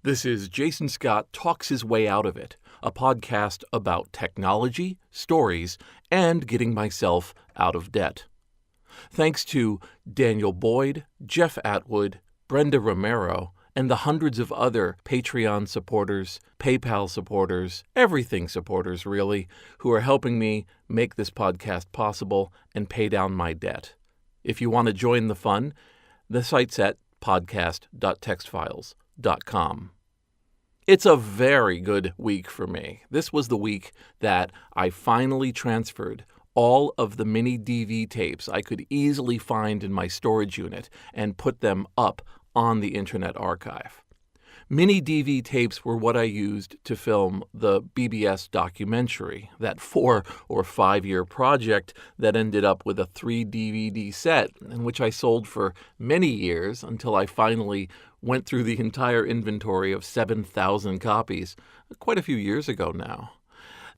This is Jason Scott Talks His Way Out of It, a podcast about technology, stories, and getting myself out of debt. Thanks to Daniel Boyd, Jeff Atwood, Brenda Romero, and the hundreds of other Patreon supporters, PayPal supporters, everything supporters really, who are helping me make this podcast possible and pay down my debt. If you want to join the fun, the site's at podcast.textfiles.com. It's a very good week for me. This was the week that I finally transferred all of the mini DV tapes I could easily find in my storage unit and put them up on the Internet Archive. Mini DV tapes were what I used to film the BBS documentary, that 4 or 5 year project that ended up with a 3 DVD set, and which I sold for many years until I finally went through the entire inventory of 7,000 copies, quite a few years ago now.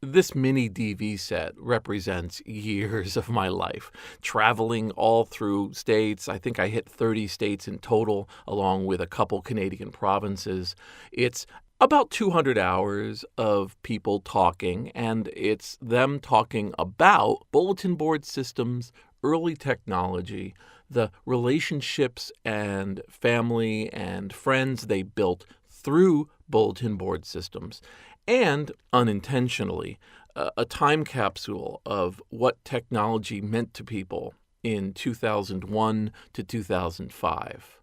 This mini DV set represents years of my life, traveling all through states. I think I hit 30 states in total, along with a couple Canadian provinces. It's about 200 hours of people talking, and it's them talking about bulletin board systems, early technology, the relationships and family and friends they built through bulletin board systems, and unintentionally, a time capsule of what technology meant to people in 2001 to 2005.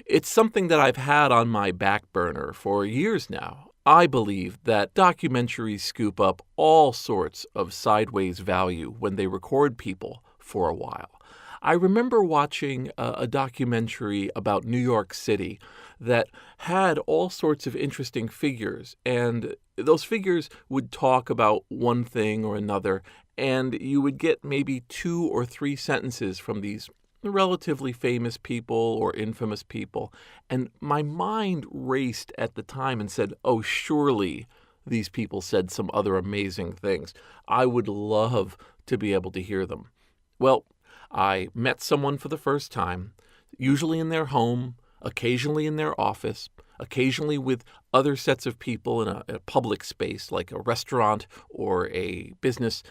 It's something that I've had on my back burner for years now. I believe that documentaries scoop up all sorts of sideways value when they record people for a while. I remember watching a documentary about New York City that had all sorts of interesting figures, and those figures would talk about one thing or another, and you would get maybe 2 or 3 sentences from these relatively famous people or infamous people, and my mind raced at the time and said, oh, surely these people said some other amazing things. I would love to be able to hear them. Well, I met someone for the first time, usually in their home, occasionally in their office, occasionally with other sets of people in a public space like a restaurant or a business,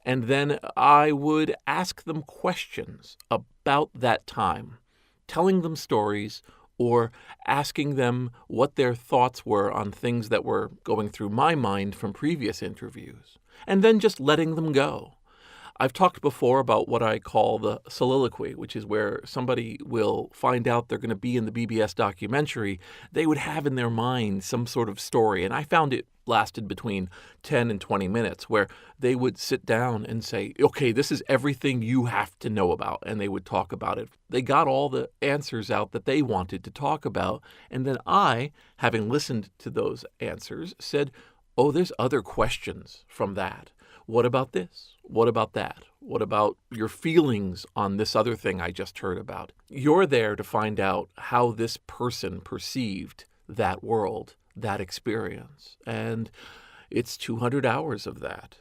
and then I would ask them questions about that time, telling them stories or asking them what their thoughts were on things that were going through my mind from previous interviews, and then just letting them go. I've talked before about what I call the soliloquy, which is where somebody will find out they're going to be in the BBS documentary. They would have in their mind some sort of story, and I found it lasted between 10 and 20 minutes, where they would sit down and say, okay, this is everything you have to know about, and they would talk about it. They got all the answers out that they wanted to talk about, and then I, having listened to those answers, said, oh, there's other questions from that. What about this? What about that? What about your feelings on this other thing I just heard about? You're there to find out how this person perceived that world, that experience. And it's 200 hours of that.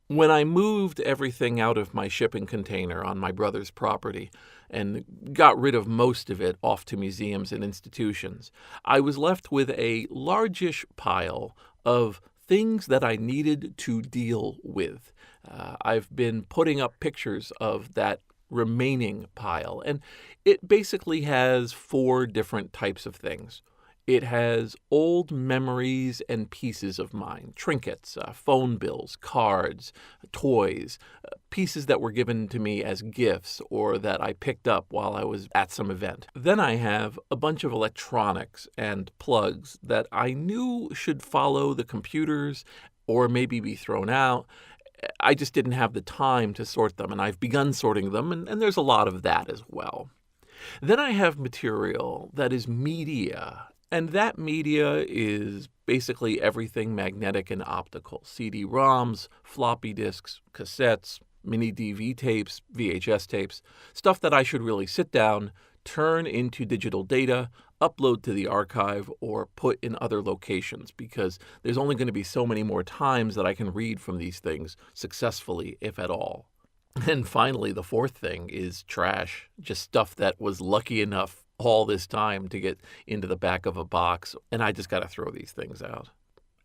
When I moved everything out of my shipping container on my brother's property and got rid of most of it off to museums and institutions, I was left with a largish pile of things that I needed to deal with. I've been putting up pictures of that remaining pile, and it basically has 4 different types of things. It has old memories and pieces of mine, trinkets, phone bills, cards, toys, pieces that were given to me as gifts or that I picked up while I was at some event. Then I have a bunch of electronics and plugs that I knew should follow the computers or maybe be thrown out. I just didn't have the time to sort them, and I've begun sorting them, and there's a lot of that as well. Then I have material that is media, and that media is basically everything magnetic and optical. CD-ROMs, floppy disks, cassettes, mini DV tapes, VHS tapes, stuff that I should really sit down, turn into digital data, upload to the archive, or put in other locations, because there's only going to be so many more times that I can read from these things successfully, if at all. And finally, the fourth thing is trash, just stuff that was lucky enough all this time to get into the back of a box, and I just got to throw these things out.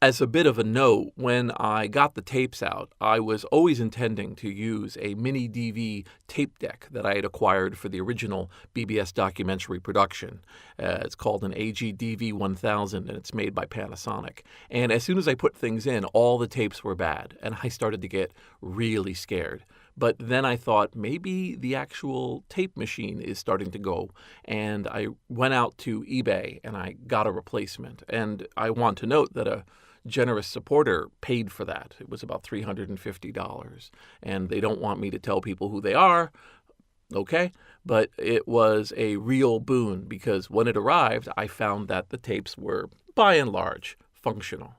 As a bit of a note, when I got the tapes out, I was always intending to use a mini DV tape deck that I had acquired for the original BBS documentary production. It's called an AGDV 1000, and it's made by Panasonic. And as soon as I put things in, all the tapes were bad, and I started to get really scared. But then I thought maybe the actual tape machine is starting to go, and I went out to eBay and I got a replacement. And I want to note that a generous supporter paid for that. It was about $350, and they don't want me to tell people who they are. Okay, but it was a real boon because when it arrived, I found that the tapes were, by and large, functional.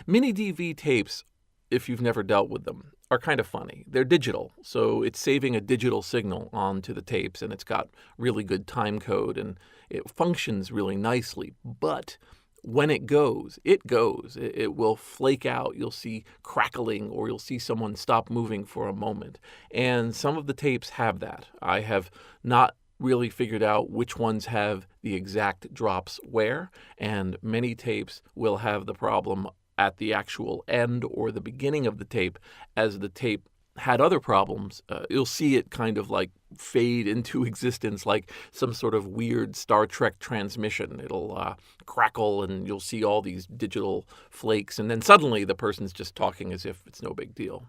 Mini DV tapes, if you've never dealt with them, are kind of funny. They're digital, so it's saving a digital signal onto the tapes, and it's got really good time code, and it functions really nicely. But when it goes. It will flake out. You'll see crackling, or you'll see someone stop moving for a moment. And some of the tapes have that. I have not really figured out which ones have the exact drops where, and many tapes will have the problem at the actual end or the beginning of the tape. As the tape had other problems, you'll see it kind of like fade into existence like some sort of weird Star Trek transmission. It'll crackle, and you'll see all these digital flakes, and then suddenly the person's just talking as if it's no big deal.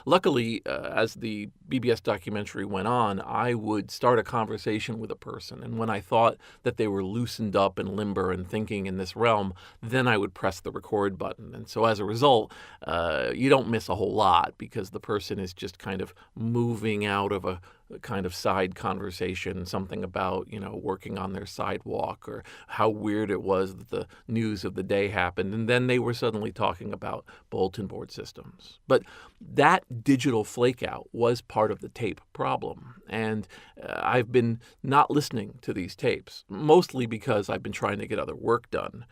Luckily, as the BBS documentary went on, I would start a conversation with a person, and when I thought that they were loosened up and limber and thinking in this realm, then I would press the record button. And so as a result, you don't miss a whole lot because the person is just kind of moving out of a kind of side conversation, something about, working on their sidewalk or how weird it was that the news of the day happened. And then they were suddenly talking about bulletin board systems. But that digital flakeout was part of the tape problem. And I've been not listening to these tapes, mostly because I've been trying to get other work done.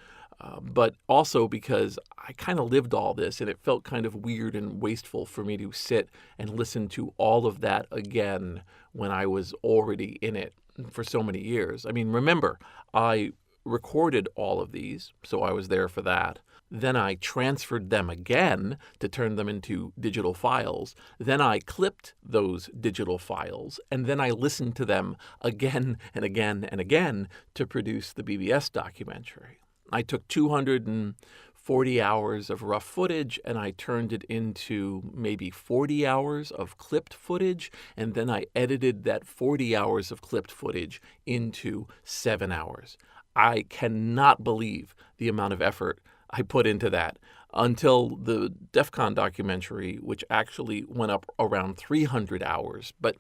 But also because I kind of lived all this, and it felt kind of weird and wasteful for me to sit and listen to all of that again when I was already in it for so many years. I mean, remember, I recorded all of these, so I was there for that. Then I transferred them again to turn them into digital files. Then I clipped those digital files, and then I listened to them again and again and again to produce the BBS documentary. I took 240 hours of rough footage, and I turned it into maybe 40 hours of clipped footage, and then I edited that 40 hours of clipped footage into 7 hours. I cannot believe the amount of effort I put into that until the DEF CON documentary, which actually went up around 300 hours. But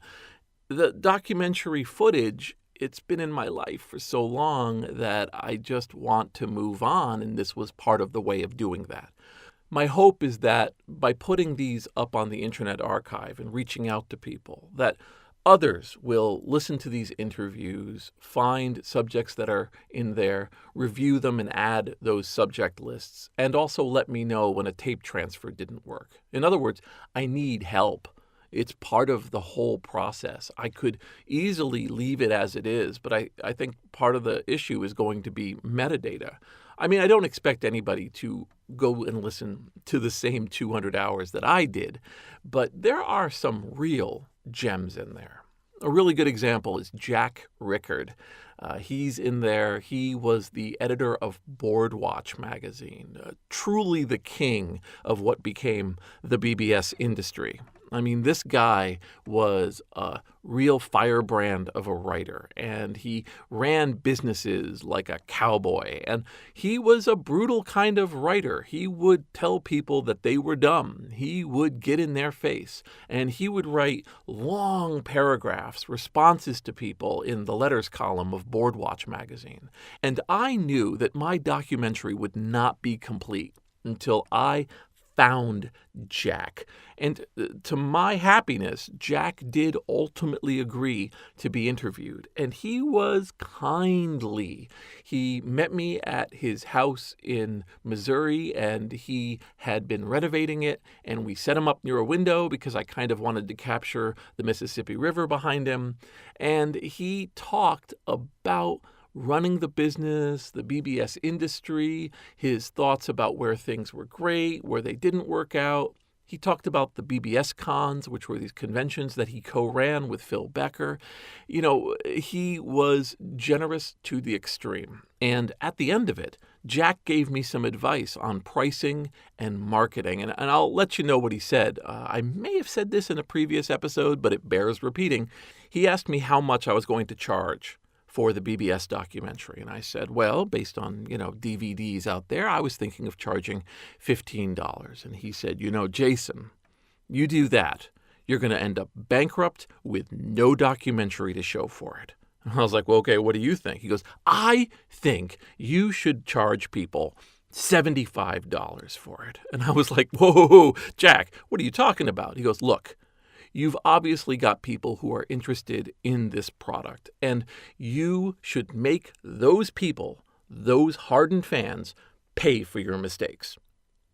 the documentary footage, it's been in my life for so long that I just want to move on, and this was part of the way of doing that. My hope is that by putting these up on the Internet Archive and reaching out to people, that others will listen to these interviews, find subjects that are in there, review them and add those subject lists, and also let me know when a tape transfer didn't work. In other words, I need help. It's part of the whole process. I could easily leave it as it is, but I think part of the issue is going to be metadata. I mean, I don't expect anybody to go and listen to the same 200 hours that I did, but there are some real gems in there. A really good example is Jack Rickard. He's in there. He was the editor of Boardwatch magazine, truly the king of what became the BBS industry. I mean, this guy was a real firebrand of a writer, and he ran businesses like a cowboy, and he was a brutal kind of writer. He would tell people that they were dumb. He would get in their face, and he would write long paragraphs, responses to people in the letters column of Boardwatch magazine. And I knew that my documentary would not be complete until I found Jack. And to my happiness, Jack did ultimately agree to be interviewed. And he was kindly. He met me at his house in Missouri, and he had been renovating it. And we set him up near a window because I kind of wanted to capture the Mississippi River behind him. And he talked about running the business, the BBS industry, his thoughts about where things were great, where they didn't work out. He talked about the BBS cons, which were these conventions that he co-ran with Phil Becker. You know, he was generous to the extreme. And at the end of it, Jack gave me some advice on pricing and marketing. And I'll let you know what he said. I may have said this in a previous episode, but it bears repeating. He asked me how much I was going to charge for the BBS documentary. And I said, well, based on, DVDs out there, I was thinking of charging $15. And he said, Jason, you do that, you're going to end up bankrupt with no documentary to show for it. And I was like, well, okay, what do you think? He goes, I think you should charge people $75 for it. And I was like, whoa, Jack, what are you talking about? He goes, look, you've obviously got people who are interested in this product, and you should make those people, those hardened fans, pay for your mistakes.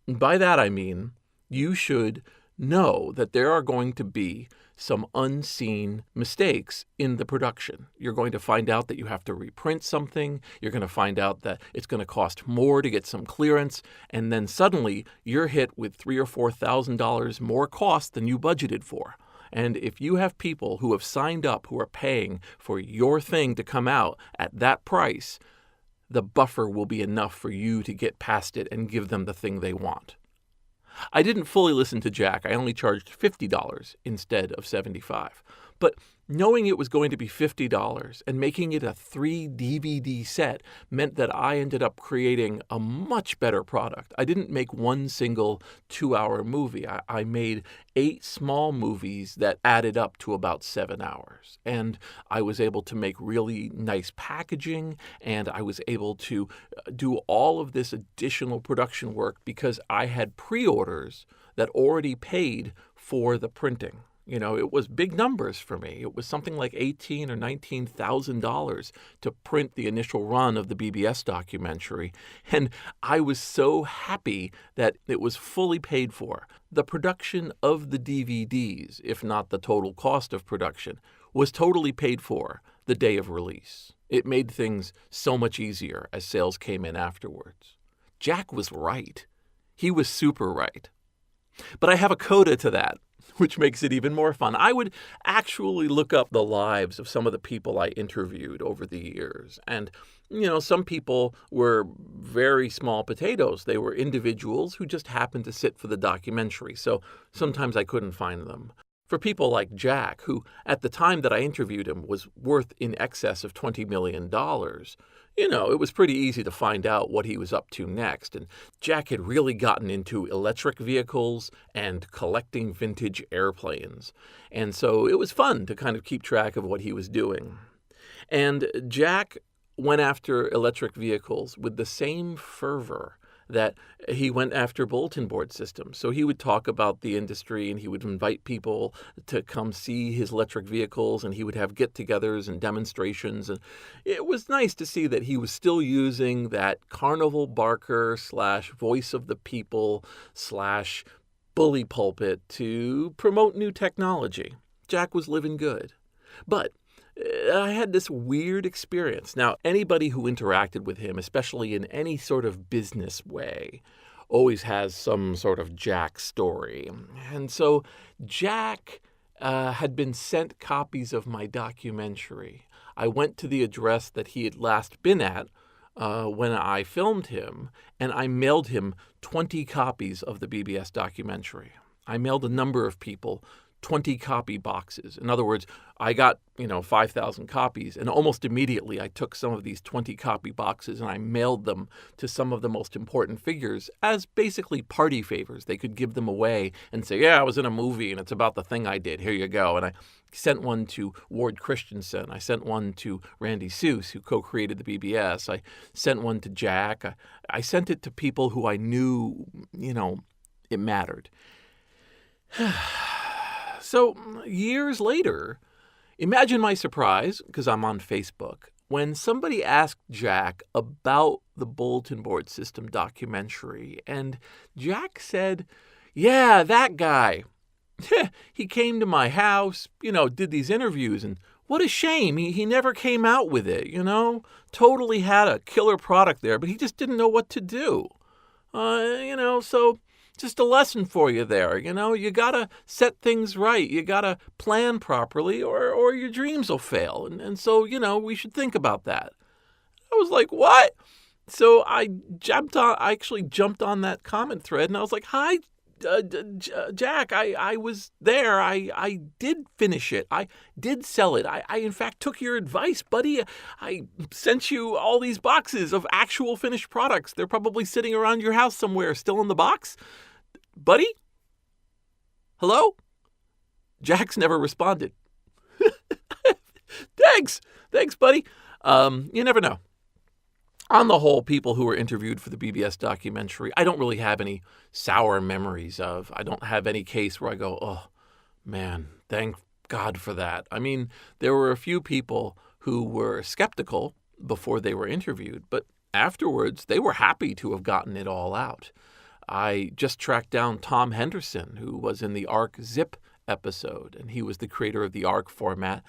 And by that I mean you should know that there are going to be some unseen mistakes in the production. You're going to find out that you have to reprint something. You're going to find out that it's going to cost more to get some clearance, and then suddenly you're hit with $3,000 or $4,000 more cost than you budgeted for. And if you have people who have signed up who are paying for your thing to come out at that price, the buffer will be enough for you to get past it and give them the thing they want. I didn't fully listen to Jack. I only charged $50 instead of $75. But knowing it was going to be $50 and making it a 3 DVD set meant that I ended up creating a much better product. I didn't make one single 2-hour movie. I made 8 small movies that added up to about 7 hours. And I was able to make really nice packaging, and I was able to do all of this additional production work because I had pre-orders that already paid for the printing. It was big numbers for me. It was something like $18,000 or $19,000 to print the initial run of the BBS documentary. And I was so happy that it was fully paid for. The production of the DVDs, if not the total cost of production, was totally paid for the day of release. It made things so much easier as sales came in afterwards. Jack was right. He was super right. But I have a coda to that, which makes it even more fun. I would actually look up the lives of some of the people I interviewed over the years. And, some people were very small potatoes. They were individuals who just happened to sit for the documentary. So sometimes I couldn't find them. For people like Jack, who at the time that I interviewed him was worth in excess of $20 million, it was pretty easy to find out what he was up to next. And Jack had really gotten into electric vehicles and collecting vintage airplanes. And so it was fun to kind of keep track of what he was doing. And Jack went after electric vehicles with the same fervor that he went after bulletin board systems. So he would talk about the industry, and he would invite people to come see his electric vehicles, and he would have get-togethers and demonstrations. And it was nice to see that he was still using that carnival barker / voice of the people / bully pulpit to promote new technology. Jack was living good. But I had this weird experience. Now, anybody who interacted with him, especially in any sort of business way, always has some sort of Jack story. And so Jack had been sent copies of my documentary. I went to the address that he had last been at when I filmed him, and I mailed him 20 copies of the BBS documentary. I mailed a number of people 20 copy boxes. In other words, I got, 5,000 copies, and almost immediately I took some of these 20 copy boxes and I mailed them to some of the most important figures as basically party favors. They could give them away and say, yeah, I was in a movie and it's about the thing I did. Here you go. And I sent one to Ward Christensen. I sent one to Randy Seuss, who co-created the BBS. I sent one to Jack. I sent it to people who I knew, It mattered. So years later, imagine my surprise, because I'm on Facebook, when somebody asked Jack about the bulletin board system documentary, and Jack said, "Yeah, that guy. He came to my house, did these interviews, and what a shame. He never came out with it, Totally had a killer product there, but he just didn't know what to do. So just a lesson for you there, You got to set things right. You got to plan properly or your dreams will fail. And so, we should think about that." I was like, "What?" So I actually jumped on that comment thread, and I was like, "Hi, Jack, I was there. I did finish it. I did sell it. I in fact took your advice, buddy. I sent you all these boxes of actual finished products. They're probably sitting around your house somewhere, still in the box. Buddy? Hello?" Jack's never responded. Thanks, buddy. You never know. On the whole, people who were interviewed for the BBS documentary, I don't really have any sour memories of. I don't have any case where I go, "Oh, man, thank God for that." I mean, there were a few people who were skeptical before they were interviewed, but afterwards, they were happy to have gotten it all out. I just tracked down Thom Henderson, who was in the ARC Zip episode, and he was the creator of the ARC format.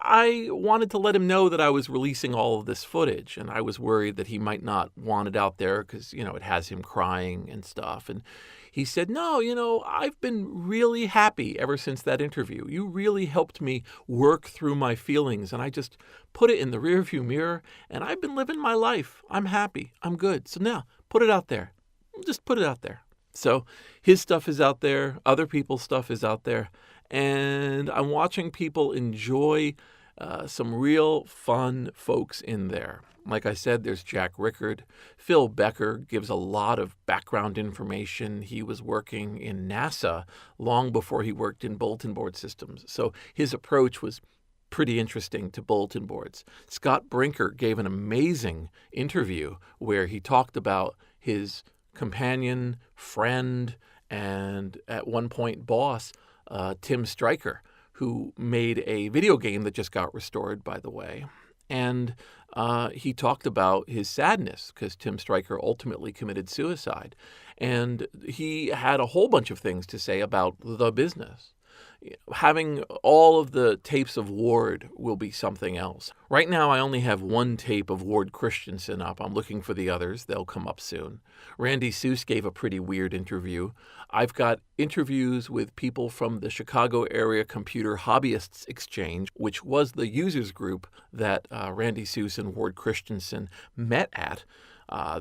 I wanted to let him know that I was releasing all of this footage, and I was worried that he might not want it out there because, it has him crying and stuff. And he said, "No, I've been really happy ever since that interview. You really helped me work through my feelings, and I just put it in the rearview mirror, and I've been living my life. I'm happy. I'm good. So now, put it out there. Just put it out there." So his stuff is out there. Other people's stuff is out there. And I'm watching people enjoy some real fun folks in there. Like I said, there's Jack Rickard. Phil Becker gives a lot of background information. He was working in NASA long before he worked in bulletin board systems. So his approach was pretty interesting to bulletin boards. Scott Brinker gave an amazing interview where he talked about his companion, friend, and at one point boss, Tim Stryker, who made a video game that just got restored, by the way. And he talked about his sadness because Tim Stryker ultimately committed suicide. And he had a whole bunch of things to say about the business. Having all of the tapes of Ward will be something else. Right now, I only have one tape of Ward Christensen up. I'm looking for the others. They'll come up soon. Randy Seuss gave a pretty weird interview. I've got interviews with people from the Chicago Area Computer Hobbyists Exchange, which was the users group that Randy Seuss and Ward Christensen met at.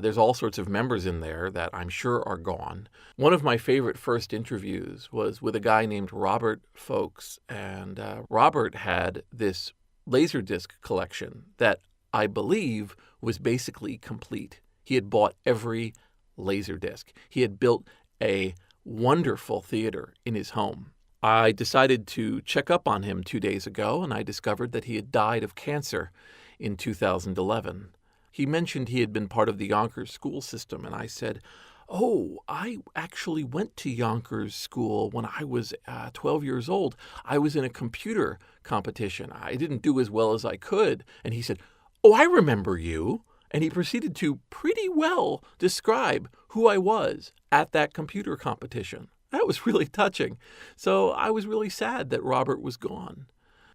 There's all sorts of members in there that I'm sure are gone. One of my favorite first interviews was with a guy named Robert Fowkes, and Robert had this Laserdisc collection that I believe was basically complete. He had bought every Laserdisc. He had built a wonderful theater in his home. I decided to check up on him 2 days ago, and I discovered that he had died of cancer in 2011. He mentioned he had been part of the Yonkers school system, and I said, "Oh, I actually went to Yonkers school when I was 12 years old. I was in a computer competition. I didn't do as well as I could." And he said, "Oh, I remember you." And he proceeded to pretty well describe who I was at that computer competition. That was really touching. So I was really sad that Robert was gone.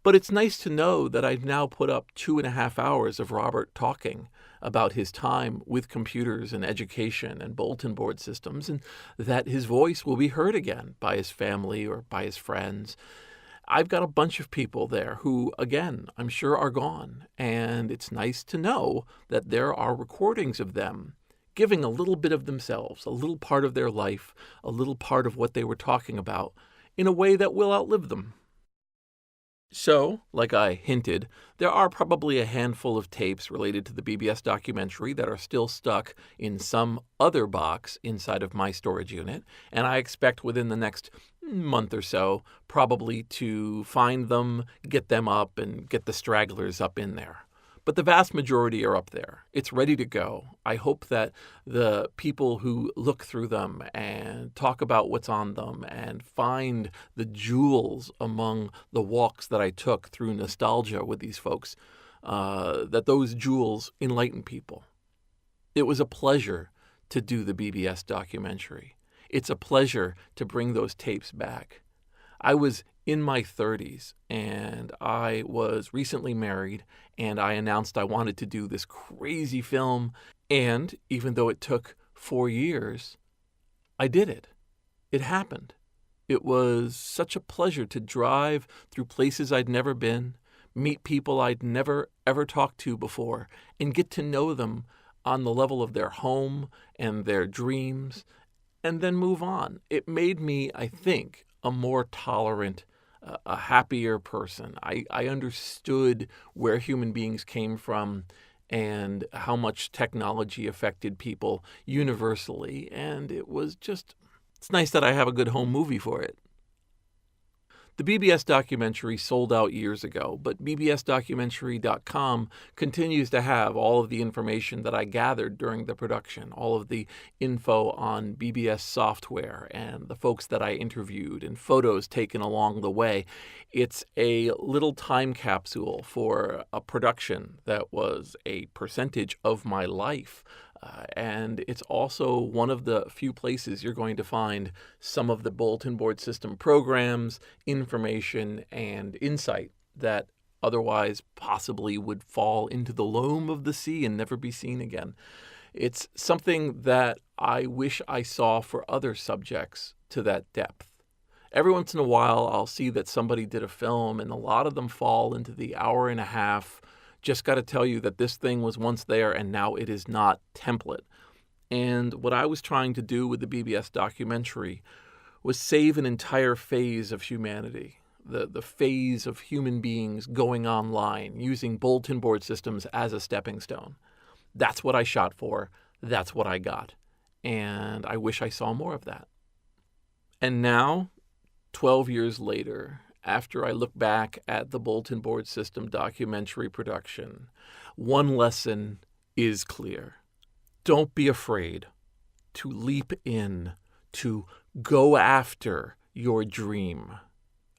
But it's nice to know that I've now put up 2.5 hours of Robert talking about his time with computers and education and bulletin board systems, and that his voice will be heard again by his family or by his friends. I've got a bunch of people there who, again, I'm sure are gone, and it's nice to know that there are recordings of them giving a little bit of themselves, a little part of their life, a little part of what they were talking about, in a way that will outlive them. So, like I hinted, there are probably a handful of tapes related to the BBS documentary that are still stuck in some other box inside of my storage unit, and I expect within the next month or so probably to find them, get them up, and get the stragglers up in there. But the vast majority are up there. It's ready to go. I hope that the people who look through them and talk about what's on them and find the jewels among the walks that I took through nostalgia with these folks, that those jewels enlighten people. It was a pleasure to do the BBS documentary. It's a pleasure to bring those tapes back. I was in my 30s, and I was recently married, and I announced I wanted to do this crazy film, and even though it took 4 years, I did it. It happened. It was such a pleasure to drive through places I'd never been, meet people I'd never, ever talked to before, and get to know them on the level of their home and their dreams, and then move on. It made me, I think, a more tolerant, a happier person. I understood where human beings came from and how much technology affected people universally. And it's nice that I have a good home movie for it. The BBS documentary sold out years ago, but bbsdocumentary.com continues to have all of the information that I gathered during the production, all of the info on BBS software and the folks that I interviewed and photos taken along the way. It's a little time capsule for a production that was a percentage of my life. And it's also one of the few places you're going to find some of the bulletin board system programs, information, and insight that otherwise possibly would fall into the loam of the sea and never be seen again. It's something that I wish I saw for other subjects to that depth. Every once in a while, I'll see that somebody did a film, and a lot of them fall into the hour and a half, just got to tell you that this thing was once there and now it is not template. And what I was trying to do with the BBS documentary was save an entire phase of humanity, the phase of human beings going online, using bulletin board systems as a stepping stone. That's what I shot for. That's what I got. And I wish I saw more of that. And now, 12 years later, after I look back at the bulletin board system documentary production, one lesson is clear. Don't be afraid to leap in, to go after your dream.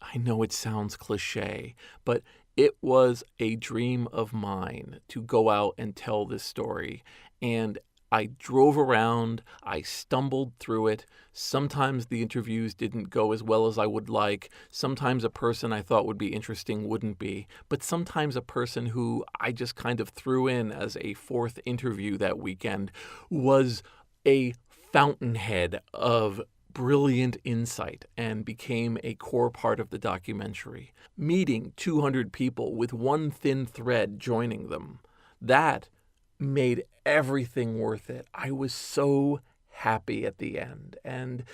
I know it sounds cliche, but it was a dream of mine to go out and tell this story. And I drove around, I stumbled through it. Sometimes the interviews didn't go as well as I would like. Sometimes a person I thought would be interesting wouldn't be. But sometimes a person who I just kind of threw in as a fourth interview that weekend was a fountainhead of brilliant insight and became a core part of the documentary. Meeting 200 people with one thin thread joining them, that made everything worth it. I was so happy at the end, and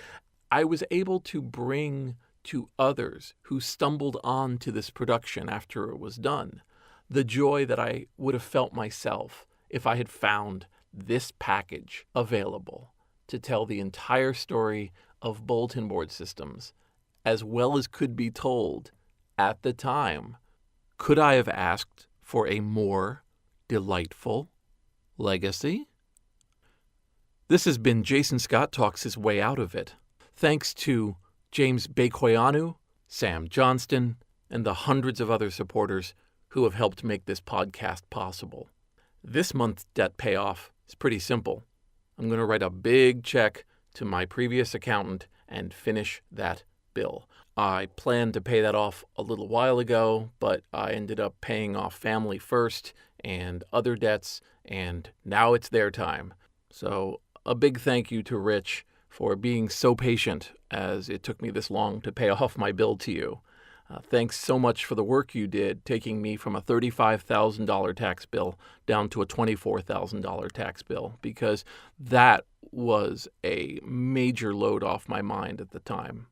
I was able to bring to others who stumbled on to this production after it was done the joy that I would have felt myself if I had found this package available to tell the entire story of bulletin board systems as well as could be told at the time. Could I have asked for a more delightful legacy? This has been Jason Scott Talks His Way Out of It. Thanks to James Bekoyanu, Sam Johnston, and the hundreds of other supporters who have helped make this podcast possible. This month's debt payoff is pretty simple. I'm going to write a big check to my previous accountant and finish that bill. I planned to pay that off a little while ago, but I ended up paying off family first and other debts, and now it's their time. So a big thank you to Rich for being so patient as it took me this long to pay off my bill to you. Thanks so much for the work you did, taking me from a $35,000 tax bill down to a $24,000 tax bill, because that was a major load off my mind at the time.